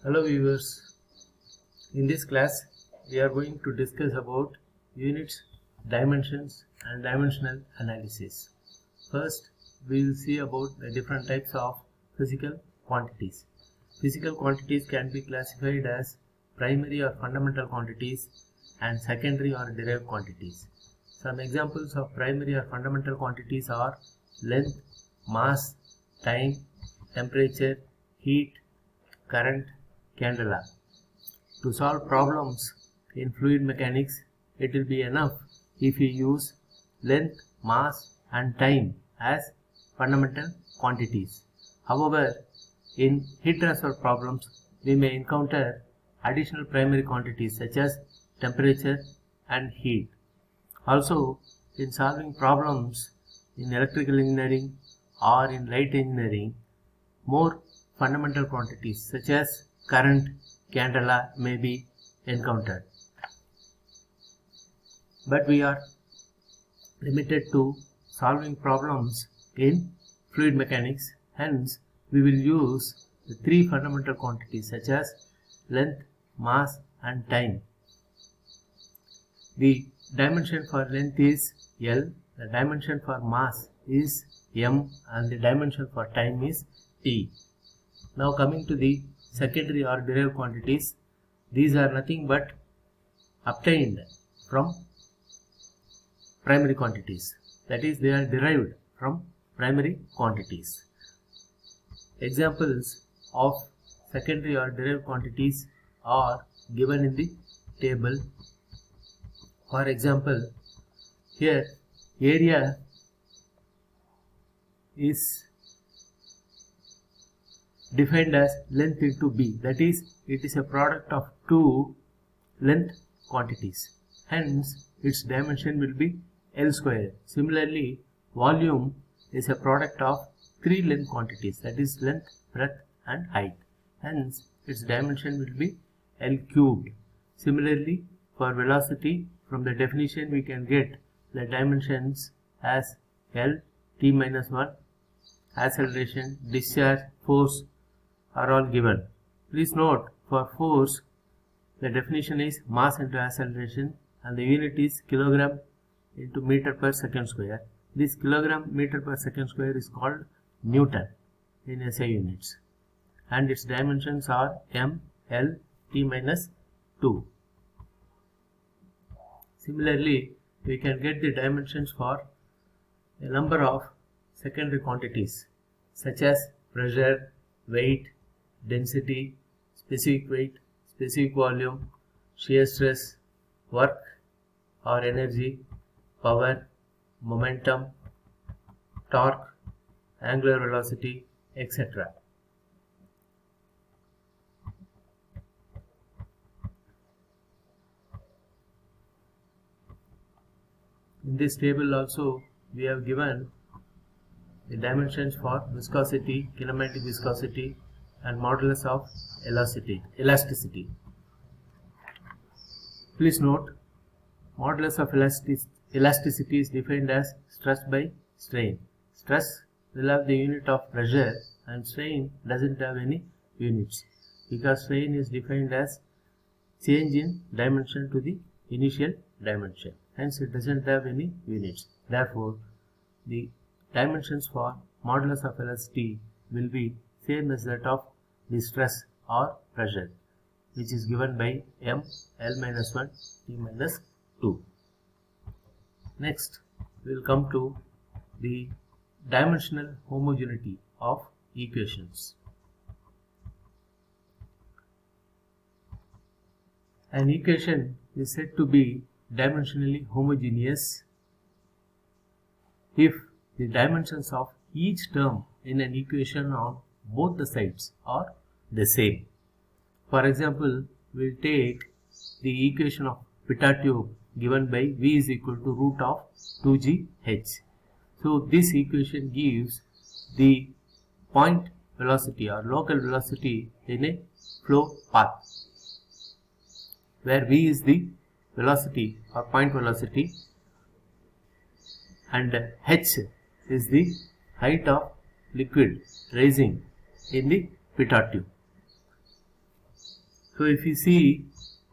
Hello viewers, in this class we are going to discuss about units, dimensions and dimensional analysis. First we will see about the different types of physical quantities. Physical quantities can be classified as primary or fundamental quantities and secondary or derived quantities. Some examples of primary or fundamental quantities are length, mass, time, temperature, heat, current, candela. To solve problems in fluid mechanics, it will be enough if we use length, mass and time as fundamental quantities. However, in heat transfer problems, we may encounter additional primary quantities such as temperature and heat. Also, in solving problems in electrical engineering or in light engineering, more fundamental quantities such as current, candela may be encountered. But we are limited to solving problems in fluid mechanics, hence we will use the three fundamental quantities such as length, mass and time. The dimension for length is L, the dimension for mass is M and the dimension for time is T. Now coming to the secondary or derived quantities, these are nothing but obtained from primary quantities, that is they are derived from primary quantities. Examples of secondary or derived quantities are given in the table. For example, here area is defined as length into B, that is it is a product of two length quantities, hence its dimension will be L square. Similarly, volume is a product of three length quantities, that is length, breadth and height, hence its dimension will be L cubed. Similarly, for velocity, from the definition we can get the dimensions as L, t minus 1, acceleration, discharge, force are all given. Please note, for force the definition is mass into acceleration and the unit is kilogram into meter per second square. This kilogram meter per second square is called Newton in SI units and its dimensions are m, L, t minus 2. Similarly, we can get the dimensions for a number of secondary quantities such as pressure, weight, density, specific weight, specific volume, shear stress, work or energy, power, momentum, torque, angular velocity, etc. In this table also we have given the dimensions for viscosity, kinematic viscosity and modulus of elasticity. Please note, modulus of elasticity is defined as stress by strain. Stress will have the unit of pressure and strain doesn't have any units because strain is defined as change in dimension to the initial dimension. Hence it doesn't have any units. Therefore, the dimensions for modulus of elasticity will be same as that of the stress or pressure, which is given by m, L minus 1, t minus 2. Next, we will come to the dimensional homogeneity of equations. An equation is said to be dimensionally homogeneous if the dimensions of each term in an equation on both the sides are the same. For example, we will take the equation of pitot tube given by V is equal to root of 2gh. So this equation gives the point velocity or local velocity in a flow path, where V is the velocity or point velocity and h is the height of liquid rising in the pitot tube. So if you see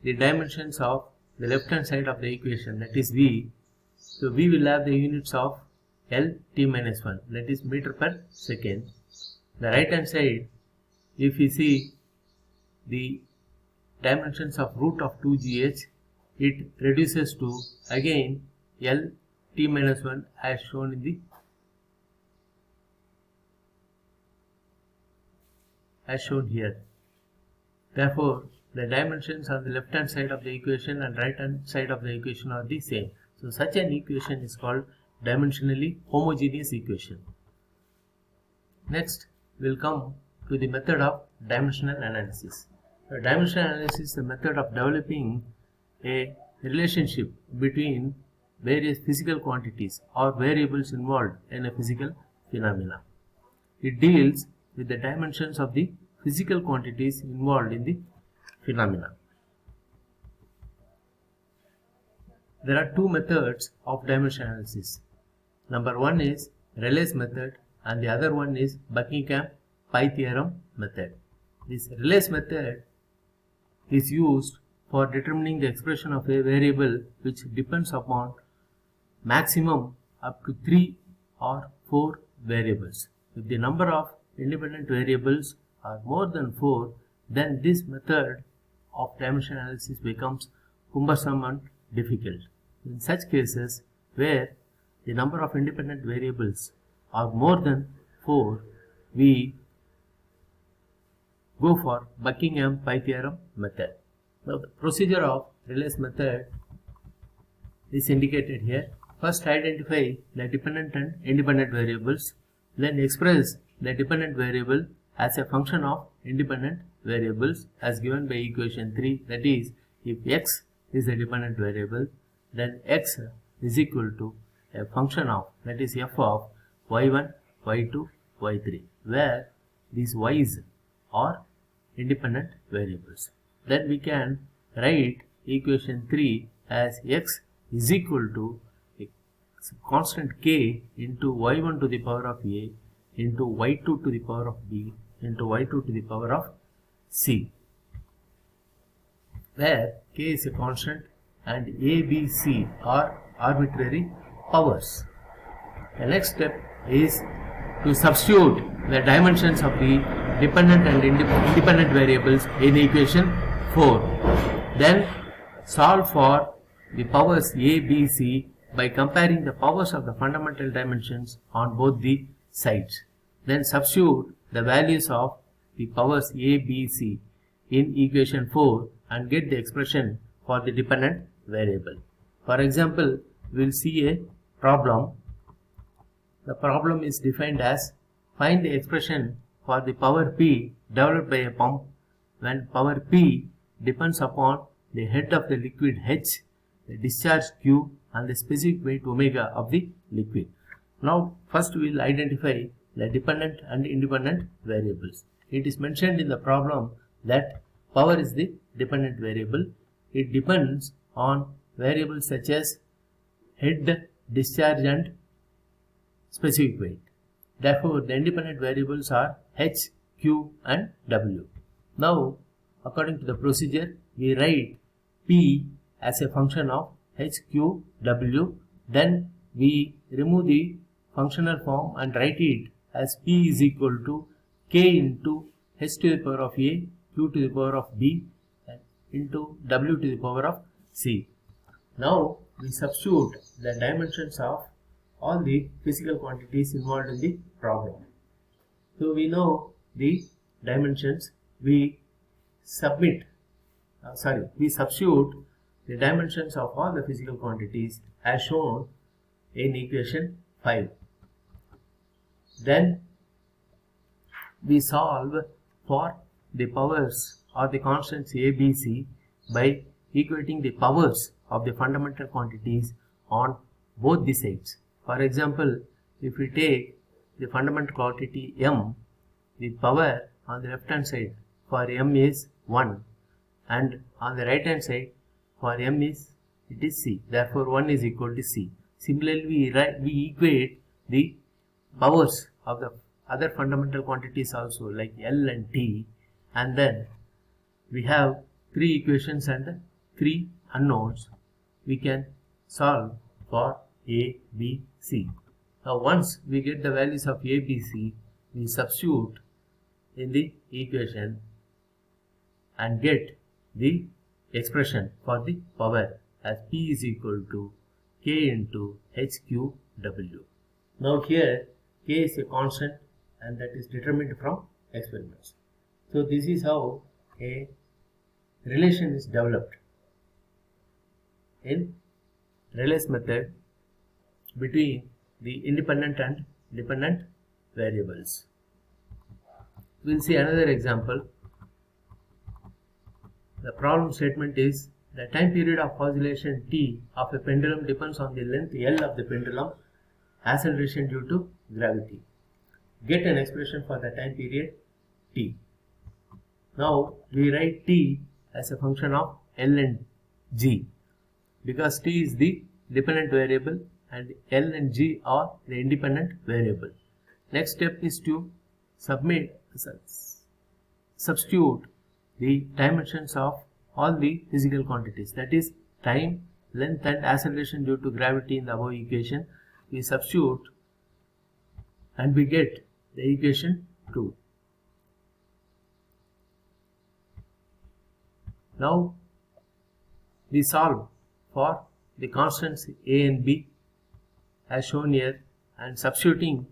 the dimensions of the left hand side of the equation, that is V, so we will have the units of L t minus 1, that is meter per second. The right hand side, if you see the dimensions of root of 2gh, it reduces to again L t minus 1 as shown in the here. Therefore, the dimensions on the left hand side of the equation and right hand side of the equation are the same. So such an equation is called dimensionally homogeneous equation. Next, we will come to the method of dimensional analysis. The dimensional analysis is the method of developing a relationship between various physical quantities or variables involved in a physical phenomena. It deals with the dimensions of the physical quantities involved in the phenomena. There are two methods of dimensional analysis. Number one is Rayleigh's method and the other one is Buckingham-Pi theorem method. This Rayleigh's method is used for determining the expression of a variable which depends upon maximum up to 3 or 4 variables. If the number of independent variables are more than 4, then this method of dimensional analysis becomes cumbersome and difficult. In such cases where the number of independent variables are more than 4, we go for Buckingham-Pi theorem method. Now the procedure of Rayleigh's method is indicated here. First, identify the dependent and independent variables, then express the dependent variable as a function of independent variables as given by equation 3, that is, if x is a dependent variable, then x is equal to a function of, that is, f of y1, y2, y3, where these y's are independent variables. Then we can write equation 3 as x is equal to a constant k into y1 to the power of a into y2 to the power of b into y2 to the power of c, where k is a constant and a, b, c are arbitrary powers. The next step is to substitute the dimensions of the dependent and independent variables in equation 4. Then solve for the powers a, b, c by comparing the powers of the fundamental dimensions on both the sides. Then substitute the values of the powers a, b, c in equation 4 and get the expression for the dependent variable. For example, we will see a problem. The problem is defined as find the expression for the power P developed by a pump when power P depends upon the head of the liquid H, the discharge Q and the specific weight omega of the liquid. Now first we will identify the dependent and independent variables. It is mentioned in the problem that power is the dependent variable. It depends on variables such as head, discharge and specific weight. Therefore, the independent variables are H, Q and W. Now, according to the procedure, we write P as a function of H, Q, W. Then we remove the functional form and write it as P is equal to K into H to the power of A, Q to the power of B and into W to the power of C. Now, we substitute the dimensions of all the physical quantities involved in the problem. So we know the dimensions. We substitute the dimensions of all the physical quantities as shown in equation 5. Then we solve for the powers or the constants a, b, c by equating the powers of the fundamental quantities on both the sides. For example, if we take the fundamental quantity m, the power on the left hand side for m is 1 and on the right hand side for m it is c. Therefore, 1 is equal to c. Similarly, we equate the powers of the other fundamental quantities also like L and T, and then we have 3 equations and 3 unknowns, we can solve for A, B, C. Now once we get the values of A, B, C, we substitute in the equation and get the expression for the power as P is equal to K into HQW. Now here K is a constant and that is determined from experiments. So this is how a relation is developed in Rayleigh's method between the independent and dependent variables. We will see another example. The problem statement is the time period of oscillation T of a pendulum depends on the length L of the pendulum acceleration due to gravity. Get an expression for the time period T. Now we write T as a function of L and G because T is the dependent variable and L and G are the independent variable. Next step is to substitute the dimensions of all the physical quantities, that is time, length and acceleration due to gravity in the above equation. We substitute and we get the equation 2. Now we solve for the constants A and B as shown here, and substituting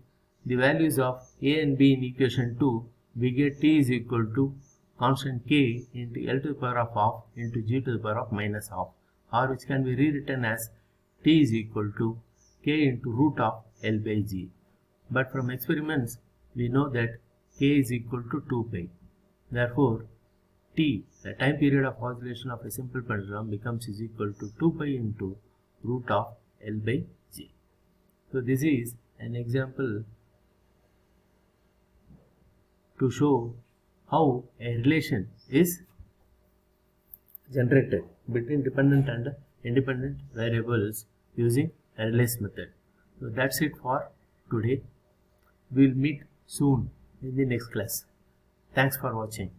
the values of A and B in equation 2, we get T is equal to constant K into L to the power of half into G to the power of minus half, or which can be rewritten as T is equal to K into root of L by G. But from experiments we know that K is equal to 2 pi. Therefore T, the time period of oscillation of a simple pendulum, becomes is equal to 2 pi into root of L by G. So this is an example to show how a relation is generated between dependent and independent variables using Rayleigh's method. So that's it for today. We will meet soon in the next class. Thanks for watching.